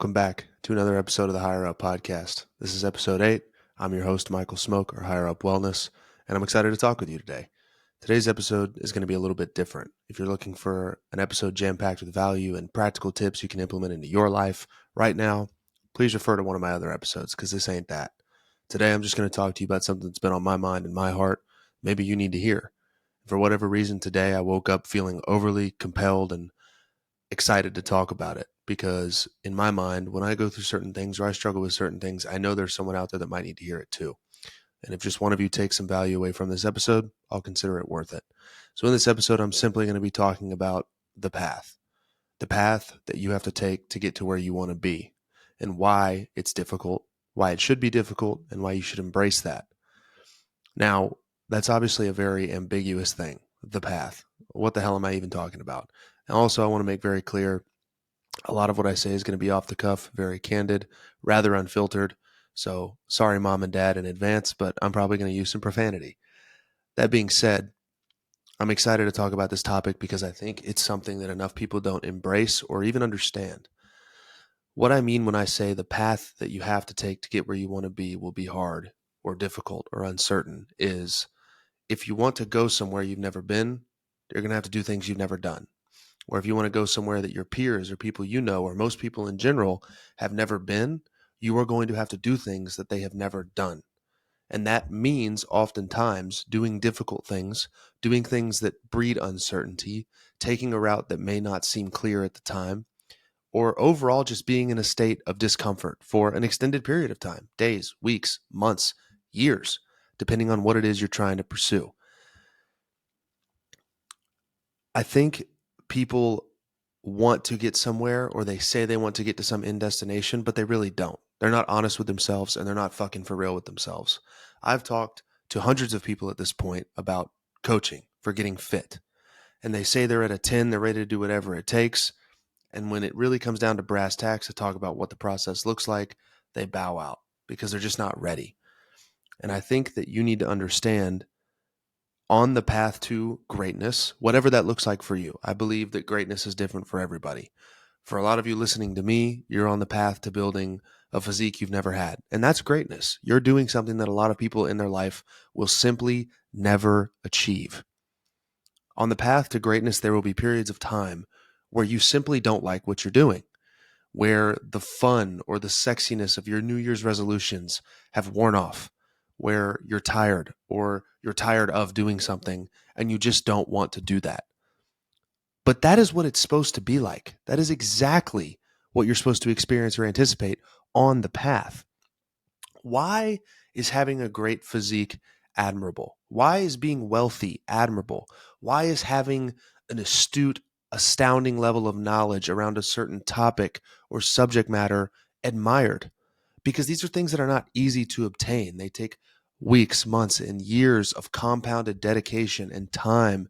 Welcome back to another episode of the HigherUp podcast. This is episode 8. I'm your host, Michael Smoke, or HigherUp Wellness, and I'm excited to talk with you today. Today's episode is going to be a little bit different. If you're looking for an episode jam-packed with value and practical tips you can implement into your life right now, please refer to one of my other episodes because this ain't that. Today, I'm just going to talk to you about something that's been on my mind and my heart. Maybe you need to hear. For whatever reason, today I woke up feeling overly compelled and excited to talk about it because in my mind, when I go through certain things or I struggle with certain things, I know there's someone out there that might need to hear it too. And if just one of you takes some value away from this episode, I'll consider it worth it. So in this episode, I'm simply going to be talking about the path that you have to take to get to where you want to be and why it's difficult, why it should be difficult, and why you should embrace that. Now, that's obviously a very ambiguous thing, the path. What the hell am I even talking about? And also, I want to make very clear, a lot of what I say is going to be off the cuff, very candid, rather unfiltered. So sorry, mom and dad, in advance, but I'm probably going to use some profanity. That being said, I'm excited to talk about this topic because I think it's something that enough people don't embrace or even understand. What I mean when I say the path that you have to take to get where you want to be will be hard or difficult or uncertain is if you want to go somewhere you've never been, you're going to have to do things you've never done. Or if you want to go somewhere that your peers or people you know or most people in general have never been, you are going to have to do things that they have never done. And that means oftentimes doing difficult things, doing things that breed uncertainty, taking a route that may not seem clear at the time, or overall just being in a state of discomfort for an extended period of time, days, weeks, months, years, depending on what it is you're trying to pursue. I think people want to get somewhere or they say they want to get to some end destination, but they really don't. They're not honest with themselves and they're not fucking for real with themselves. I've talked to hundreds of people at this point about coaching for getting fit. And they say they're at a 10, they're ready to do whatever it takes. And when it really comes down to brass tacks to talk about what the process looks like, they bow out because they're just not ready. And I think that you need to understand on the path to greatness, whatever that looks like for you. I believe that greatness is different for everybody. For a lot of you listening to me, you're on the path to building a physique you've never had. And that's greatness. You're doing something that a lot of people in their life will simply never achieve. On the path to greatness, there will be periods of time where you simply don't like what you're doing, where the fun or the sexiness of your New Year's resolutions have worn off, where you're tired or you're tired of doing something and you just don't want to do that. But that is what it's supposed to be like. That is exactly what you're supposed to experience or anticipate on the path. Why is having a great physique admirable? Why is being wealthy admirable? Why is having an astute, astounding level of knowledge around a certain topic or subject matter admired? Because these are things that are not easy to obtain. They take weeks, months, and years of compounded dedication and time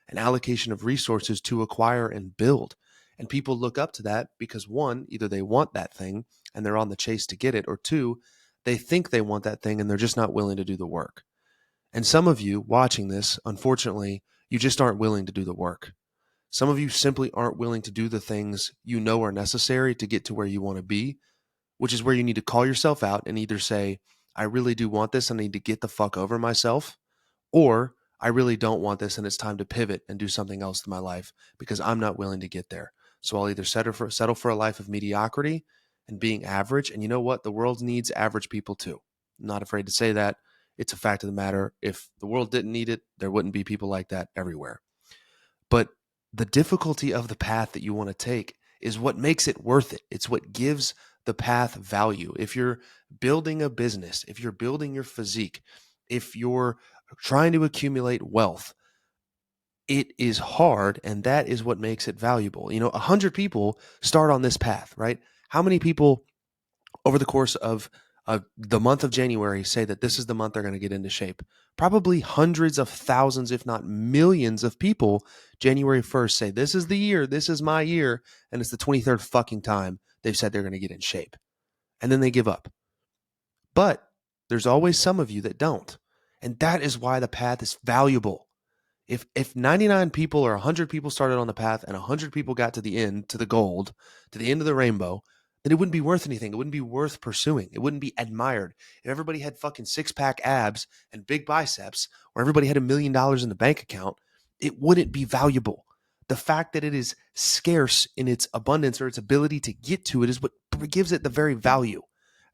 and allocation of resources to acquire and build. And people look up to that because one, either they want that thing and they're on the chase to get it, or two, they think they want that thing and they're just not willing to do the work. And some of you watching this, unfortunately, you just aren't willing to do the work. Some of you simply aren't willing to do the things you know are necessary to get to where you want to be, which is where you need to call yourself out and either say, I really do want this and I need to get the fuck over myself, or I really don't want this and it's time to pivot and do something else in my life because I'm not willing to get there. So I'll either settle for a life of mediocrity and being average. And you know what? The world needs average people too. I'm not afraid to say that. It's a fact of the matter. If the world didn't need it, there wouldn't be people like that everywhere. But the difficulty of the path that you want to take is what makes it worth it. It's what gives the path value. If you're building a business, if you're building your physique, if you're trying to accumulate wealth, it is hard, and that is what makes it valuable. 100 people start on this path, right? How many people over the course of the month of January say that this is the month they're going to get into shape? Probably hundreds of thousands, if not millions of people, January 1st say, this is the year, this is my year, and it's the 23rd fucking time they've said they're going to get in shape. And then they give up. But there's always some of you that don't. And that is why the path is valuable. If 99 people or 100 people started on the path and 100 people got to the end, to the gold, to the end of the rainbow, then it wouldn't be worth anything. It wouldn't be worth pursuing. It wouldn't be admired. If everybody had fucking six-pack abs and big biceps, or everybody had $1 million in the bank account, it wouldn't be valuable. The fact that it is scarce in its abundance or its ability to get to it is what gives it the very value.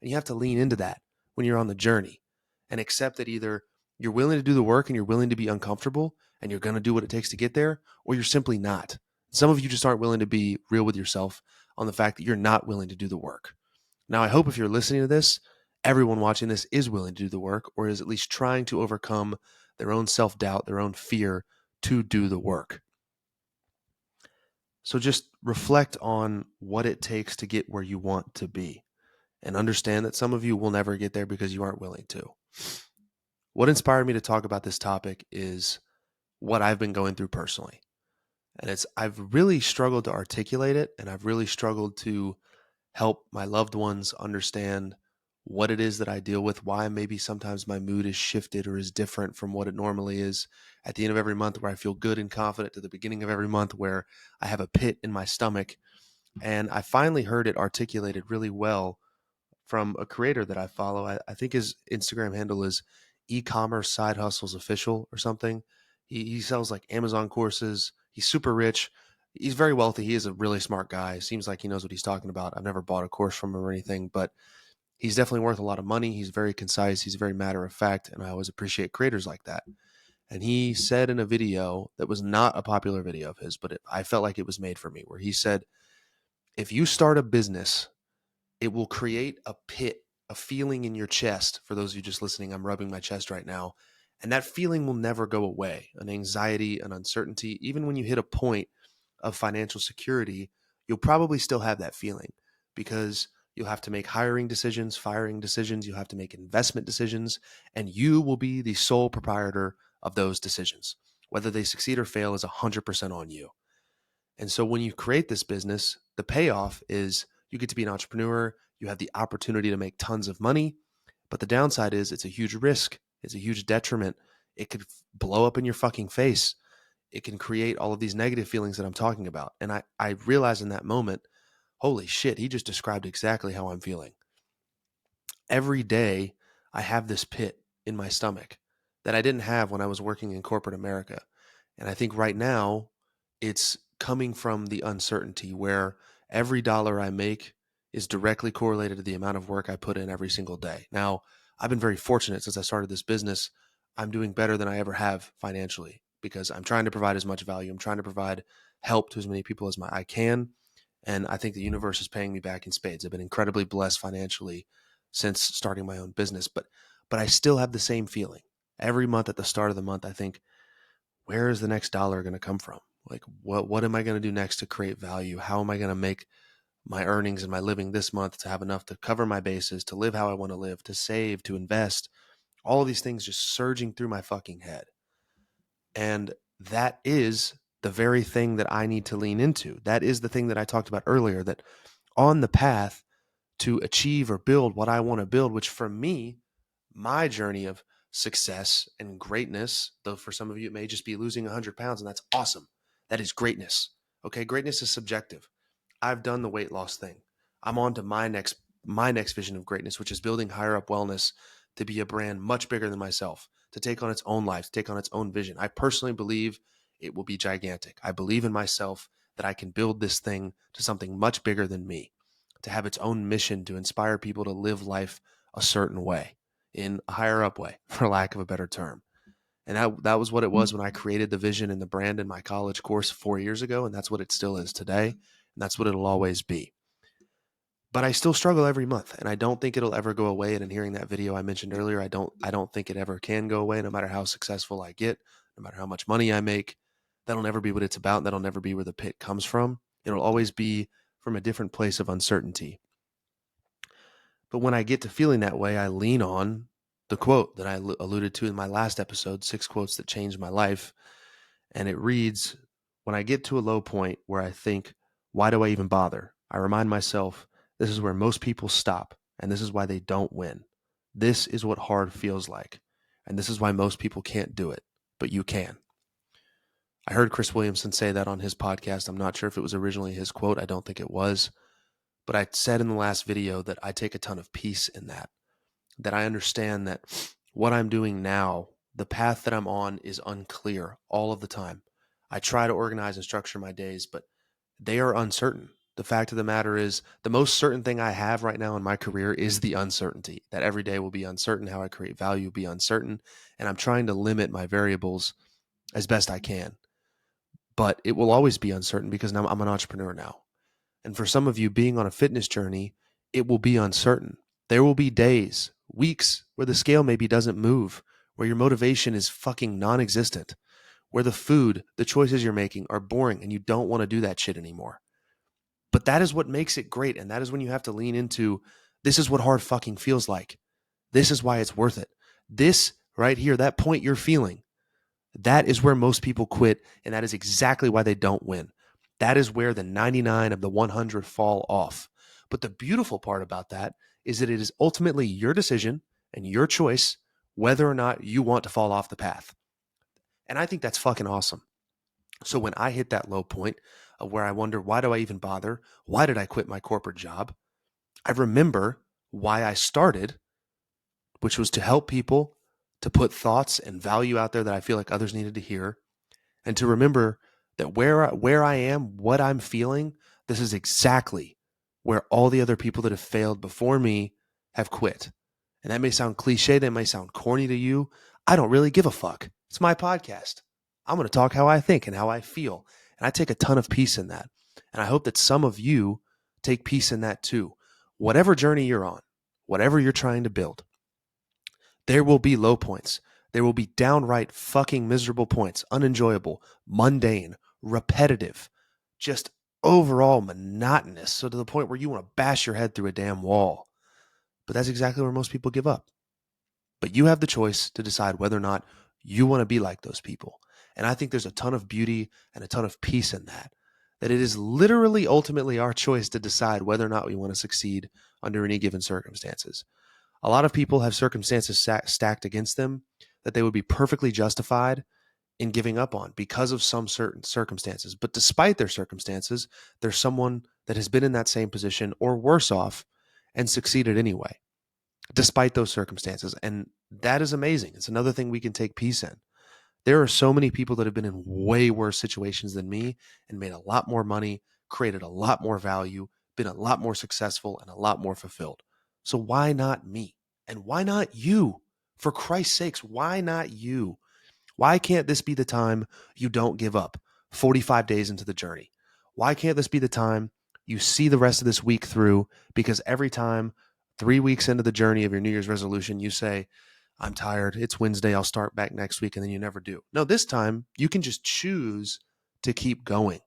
And you have to lean into that when you're on the journey and accept that either you're willing to do the work and you're willing to be uncomfortable and you're going to do what it takes to get there, or you're simply not. Some of you just aren't willing to be real with yourself on the fact that you're not willing to do the work. Now, I hope if you're listening to this, everyone watching this is willing to do the work or is at least trying to overcome their own self-doubt, their own fear to do the work. So just reflect on what it takes to get where you want to be and understand that some of you will never get there because you aren't willing to. What inspired me to talk about this topic is what I've been going through personally. And I've really struggled to articulate it, and I've really struggled to help my loved ones understand what it is that I deal with, why maybe sometimes my mood is shifted or is different from what it normally is at the end of every month, where I feel good and confident, to the beginning of every month where I have a pit in my stomach. And I finally heard it articulated really well from a creator that I follow. I think his Instagram handle is e-commerce side hustles official or something. He sells like Amazon courses. He's super rich. He's very wealthy. He is a really smart guy. Seems like he knows what he's talking about. I've never bought a course from him or anything, but he's definitely worth a lot of money. He's very concise. He's very matter of fact. And I always appreciate creators like that. And he said in a video that was not a popular video of his, but I felt like it was made for me, where he said, if you start a business, it will create a pit, a feeling in your chest. For those of you just listening, I'm rubbing my chest right now. And that feeling will never go away. An anxiety, an uncertainty. Even when you hit a point of financial security, you'll probably still have that feeling because you'll have to make hiring decisions, firing decisions. You'll have to make investment decisions. And you will be the sole proprietor of those decisions. Whether they succeed or fail is 100% on you. And so when you create this business, the payoff is you get to be an entrepreneur. You have the opportunity to make tons of money. But the downside is it's a huge risk. It's a huge detriment. It could blow up in your fucking face. It can create all of these negative feelings that I'm talking about. And I realized in that moment, holy shit, he just described exactly how I'm feeling. Every day I have this pit in my stomach that I didn't have when I was working in corporate America. And I think right now it's coming from the uncertainty where every dollar I make is directly correlated to the amount of work I put in every single day. Now, I've been very fortunate since I started this business. I'm doing better than I ever have financially because I'm trying to provide as much value. I'm trying to provide help to as many people as I can. And I think the universe is paying me back in spades. I've been incredibly blessed financially since starting my own business, but I still have the same feeling. Every month at the start of the month, I think, where is the next dollar going to come from? Like, what am I going to do next to create value? How am I going to make my earnings and my living this month to have enough to cover my bases, to live how I want to live, to save, to invest? All of these things just surging through my fucking head. And that is the very thing that I need to lean into. That is the thing that I talked about earlier, that on the path to achieve or build what I want to build, which for me, my journey of success and greatness, though for some of you it may just be losing 100 pounds, and that's awesome. That is greatness. Okay, greatness is subjective. I've done the weight loss thing. I'm on to my next vision of greatness, which is building HigherUp Wellness to be a brand much bigger than myself, to take on its own life, to take on its own vision. I personally believe it will be gigantic. I believe in myself that I can build this thing to something much bigger than me, to have its own mission to inspire people to live life a certain way, in a higher up way, for lack of a better term. And that was what it was when I created the vision and the brand in my college course 4 years ago. And that's what it still is today. And that's what it'll always be. But I still struggle every month, and I don't think it'll ever go away. And in hearing that video I mentioned earlier, I don't think it ever can go away, no matter how successful I get, no matter how much money I make. That'll never be what it's about. And that'll never be where the pit comes from. It'll always be from a different place of uncertainty. But when I get to feeling that way, I lean on the quote that I alluded to in my last episode, 6 quotes that changed my life. And it reads, when I get to a low point where I think, why do I even bother? I remind myself, this is where most people stop, and this is why they don't win. This is what hard feels like, and this is why most people can't do it, but you can. I heard Chris Williamson say that on his podcast. I'm not sure if it was originally his quote. I don't think it was. But I said in the last video that I take a ton of peace in that I understand that what I'm doing now, the path that I'm on is unclear all of the time. I try to organize and structure my days, but they are uncertain. The fact of the matter is, the most certain thing I have right now in my career is the uncertainty, that every day will be uncertain, how I create value will be uncertain, and I'm trying to limit my variables as best I can. But it will always be uncertain because now I'm an entrepreneur now. And for some of you being on a fitness journey, it will be uncertain. There will be days, weeks where the scale maybe doesn't move, where your motivation is fucking non existent, where the food, the choices you're making are boring and you don't want to do that shit anymore. But that is what makes it great. And that is when you have to lean into this is what hard fucking feels like. This is why it's worth it. This right here, that point you're feeling, that is where most people quit. And that is exactly why they don't win. That is where the 99 of the 100 fall off. But the beautiful part about that is that it is ultimately your decision and your choice whether or not you want to fall off the path. And I think that's fucking awesome. So when I hit that low point of where I wonder, why do I even bother? Why did I quit my corporate job? I remember why I started, which was to help people, to put thoughts and value out there that I feel like others needed to hear, and to remember that where I am, what I'm feeling, this is exactly where all the other people that have failed before me have quit. And that may sound cliche, that may sound corny to you. I don't really give a fuck. It's my podcast. I'm going to talk how I think and how I feel. And I take a ton of peace in that. And I hope that some of you take peace in that too. Whatever journey you're on, whatever you're trying to build, there will be low points. There will be downright fucking miserable points, unenjoyable, mundane, repetitive, just overall monotonous. So to the point where you want to bash your head through a damn wall. But that's exactly where most people give up. But you have the choice to decide whether or not you want to be like those people. And I think there's a ton of beauty and a ton of peace in that. That it is literally ultimately our choice to decide whether or not we want to succeed under any given circumstances. A lot of people have circumstances stacked against them that they would be perfectly justified in giving up on because of some certain circumstances. But despite their circumstances, there's someone that has been in that same position or worse off and succeeded anyway, despite those circumstances. And that is amazing. It's another thing we can take peace in. There are so many people that have been in way worse situations than me and made a lot more money, created a lot more value, been a lot more successful, and a lot more fulfilled. So why not me? And why not you? For Christ's sakes, why not you? Why can't this be the time you don't give up 45 days into the journey? Why can't this be the time you see the rest of this week through? Because every time, 3 weeks into the journey of your New Year's resolution, you say, I'm tired. It's Wednesday. I'll start back next week. And then you never do. No, this time you can just choose to keep going.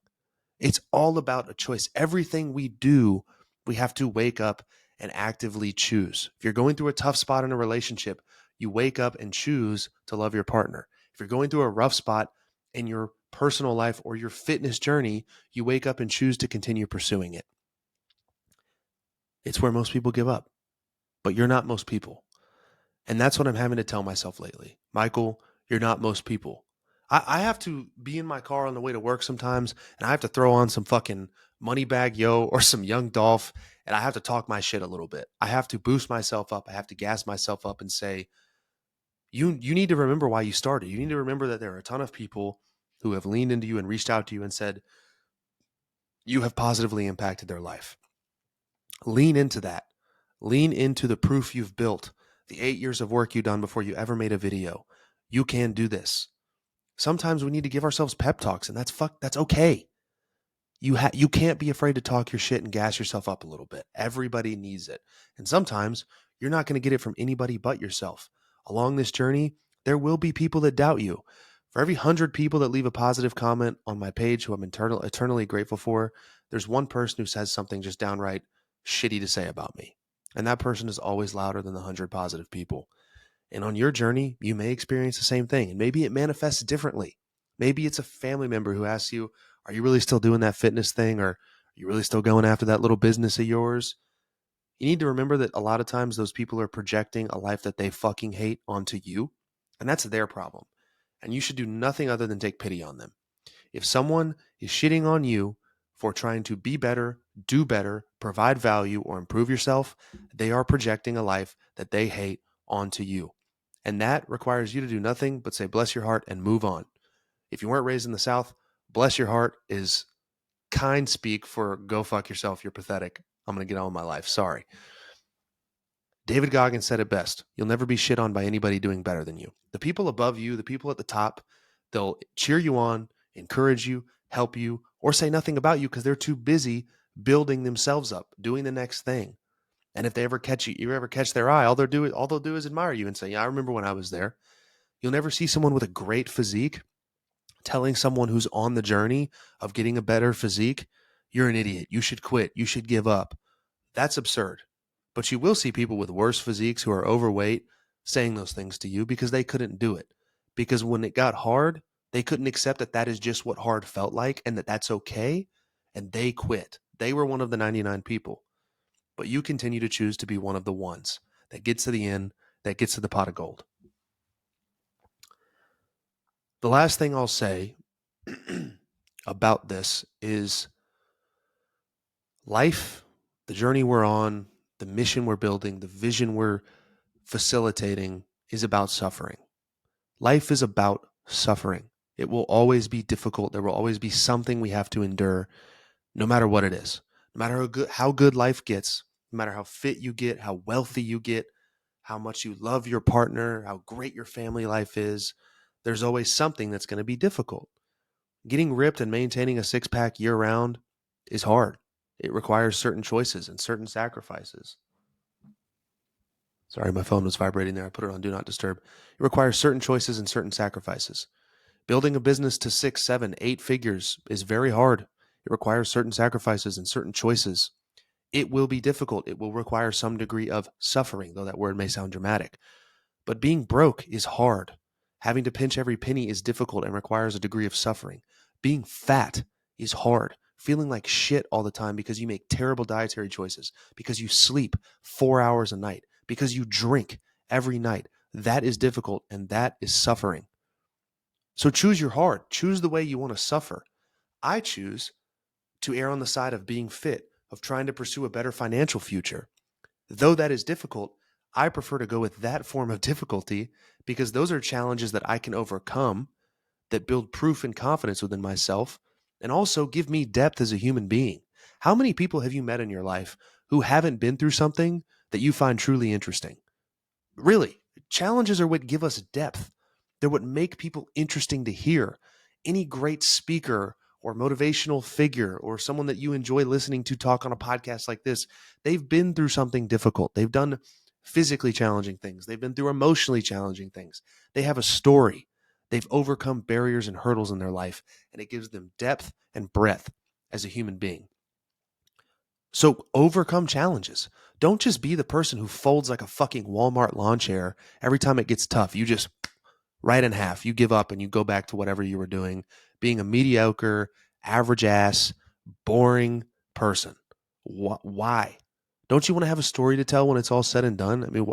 It's all about a choice. Everything we do, we have to wake up and actively choose. If you're going through a tough spot in a relationship, you wake up and choose to love your partner. If you're going through a rough spot in your personal life or your fitness journey, you wake up and choose to continue pursuing it. It's where most people give up, but you're not most people. And that's what I'm having to tell myself lately. Michael, you're not most people. I have to be in my car on the way to work sometimes, and I have to throw on some fucking Moneybag Yo or some Young Dolph, and I have to talk my shit a little bit. I have to boost myself up. I have to gas myself up and say, you need to remember why you started. You need to remember that there are a ton of people who have leaned into you and reached out to you and said, you have positively impacted their life. Lean into that. Lean into the proof you've built, the 8 years of work you've done before you ever made a video. You can do this. Sometimes we need to give ourselves pep talks, and that's okay. You can't be afraid to talk your shit and gas yourself up a little bit. Everybody needs it. And sometimes you're not going to get it from anybody but yourself. Along this journey, there will be people that doubt you. For every 100 people that leave a positive comment on my page who I'm eternally grateful for, there's one person who says something just downright shitty to say about me. And that person is always louder than the 100 positive people. And on your journey, you may experience the same thing. And maybe it manifests differently. Maybe it's a family member who asks you, are you really still doing that fitness thing? Or are you really still going after that little business of yours? You need to remember that a lot of times those people are projecting a life that they fucking hate onto you. And that's their problem. And you should do nothing other than take pity on them. If someone is shitting on you for trying to be better, do better, provide value, or improve yourself, they are projecting a life that they hate onto you. And that requires you to do nothing but say, bless your heart and move on. If you weren't raised in the South, bless your heart is kind speak for go fuck yourself. You're pathetic. I'm going to get on with my life. Sorry. David Goggins said it best. You'll never be shit on by anybody doing better than you. The people above you, the people at the top, they'll cheer you on, encourage you, help you, or say nothing about you because they're too busy building themselves up, doing the next thing. And if they ever catch you ever catch their eye, all they'll do is admire you and say, "Yeah, I remember when I was there." You'll never see someone with a great physique telling someone who's on the journey of getting a better physique, "You're an idiot. You should quit. You should give up." That's absurd. But you will see people with worse physiques who are overweight saying those things to you because they couldn't do it. Because when it got hard, they couldn't accept that that is just what hard felt like and that that's okay. And they quit. They were one of the 99 people. But you continue to choose to be one of the ones that gets to the end, that gets to the pot of gold. The last thing I'll say about this is life, the journey we're on, the mission we're building, the vision we're facilitating is about suffering. Life is about suffering. It will always be difficult. There will always be something we have to endure, no matter what it is. No matter how good life gets, no matter how fit you get, how wealthy you get, how much you love your partner, how great your family life is, there's always something that's going to be difficult. Getting ripped and maintaining a six-pack year-round is hard. It requires certain choices and certain sacrifices. Sorry, my phone was vibrating there. I put it on Do Not Disturb. It requires certain choices and certain sacrifices. Building a business to 6, 7, 8 figures is very hard. It requires certain sacrifices and certain choices. It will be difficult. It will require some degree of suffering, though that word may sound dramatic. But being broke is hard. Having to pinch every penny is difficult and requires a degree of suffering. Being fat is hard. Feeling like shit all the time because you make terrible dietary choices, because you sleep 4 hours a night, because you drink every night. That is difficult and that is suffering. So choose your heart. Choose the way you want to suffer. I choose to err on the side of being fit, of trying to pursue a better financial future. Though that is difficult, I prefer to go with that form of difficulty because those are challenges that I can overcome, that build proof and confidence within myself, and also give me depth as a human being. How many people have you met in your life who haven't been through something that you find truly interesting? Really, challenges are what give us depth. They're what make people interesting to hear. Any great speaker or motivational figure or someone that you enjoy listening to talk on a podcast like this, they've been through something difficult. They've done physically challenging things. They've been through emotionally challenging things. They have a story. They've overcome barriers and hurdles in their life, and it gives them depth and breadth as a human being. So overcome challenges. Don't just be the person who folds like a fucking Walmart lawn chair every time it gets tough. You just right in half. You give up and you go back to whatever you were doing, being a mediocre, average ass, boring person. Why? Don't you want to have a story to tell when it's all said and done? I mean,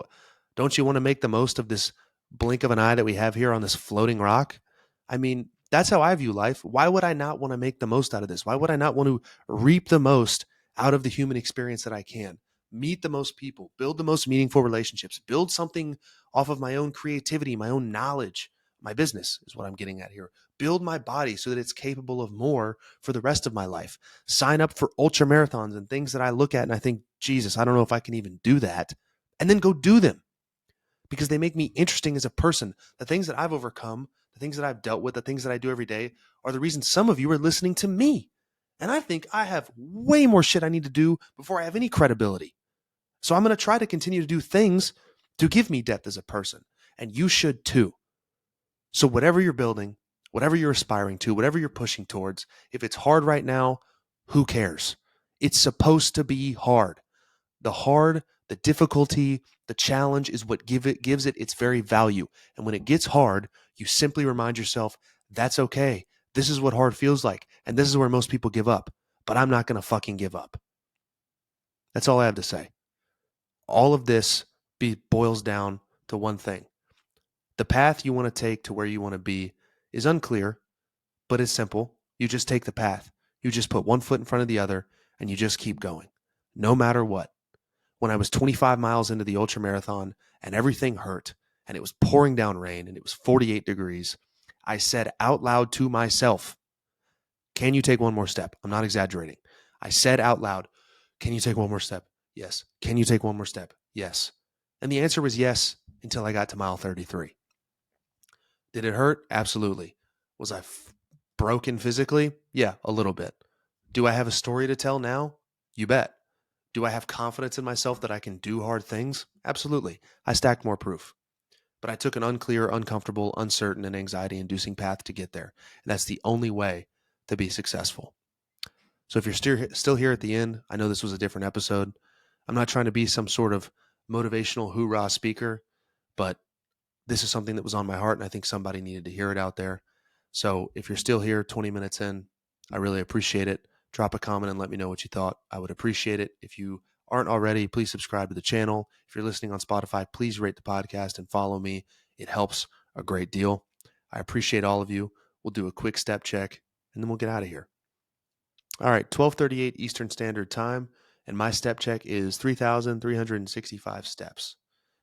don't you want to make the most of this blink of an eye that we have here on this floating rock? I mean, that's how I view life. Why would I not want to make the most out of this? Why would I not want to reap the most out of the human experience that I can? Meet the most people, build the most meaningful relationships, build something off of my own creativity, my own knowledge. My business is what I'm getting at here. Build my body so that it's capable of more for the rest of my life. Sign up for ultra marathons and things that I look at and I think, Jesus, I don't know if I can even do that. And then go do them because they make me interesting as a person. The things that I've overcome, the things that I've dealt with, the things that I do every day are the reason some of you are listening to me. And I think I have way more shit I need to do before I have any credibility. So I'm going to try to continue to do things to give me depth as a person. And you should too. So whatever you're building, whatever you're aspiring to, whatever you're pushing towards, if it's hard right now, who cares? It's supposed to be hard. The difficulty, the challenge is what gives it its very value. And when it gets hard, you simply remind yourself, that's okay. This is what hard feels like. And this is where most people give up. But I'm not going to fucking give up. That's all I have to say. All of this boils down to one thing. The path you want to take to where you want to be is unclear, but it's simple. You just take the path. You just put one foot in front of the other, and you just keep going, no matter what. When I was 25 miles into the ultra marathon and everything hurt and it was pouring down rain and it was 48 degrees, I said out loud to myself, can you take one more step? I'm not exaggerating. I said out loud, can you take one more step? Yes. Can you take one more step? Yes. And the answer was yes until I got to mile 33. Did it hurt? Absolutely. Was I broken physically? Yeah, a little bit. Do I have a story to tell now? You bet. Do I have confidence in myself that I can do hard things? Absolutely. I stacked more proof. But I took an unclear, uncomfortable, uncertain, and anxiety inducing path to get there. And that's the only way to be successful. So if you're still here at the end, I know this was a different episode. I'm not trying to be some sort of motivational hoorah speaker, but this is something that was on my heart, and I think somebody needed to hear it out there. So if you're still here 20 minutes in, I really appreciate it. Drop a comment and let me know what you thought. I would appreciate it. If you aren't already, please subscribe to the channel. If you're listening on Spotify, please rate the podcast and follow me. It helps a great deal. I appreciate all of you. We'll do a quick step check, and then we'll get out of here. All right, 12:38 Eastern Standard Time, and my step check is 3,365 steps.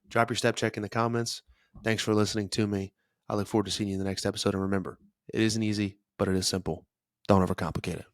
Drop your step check in the comments. Thanks for listening to me. I look forward to seeing you in the next episode. And remember, it isn't easy, but it is simple. Don't overcomplicate it.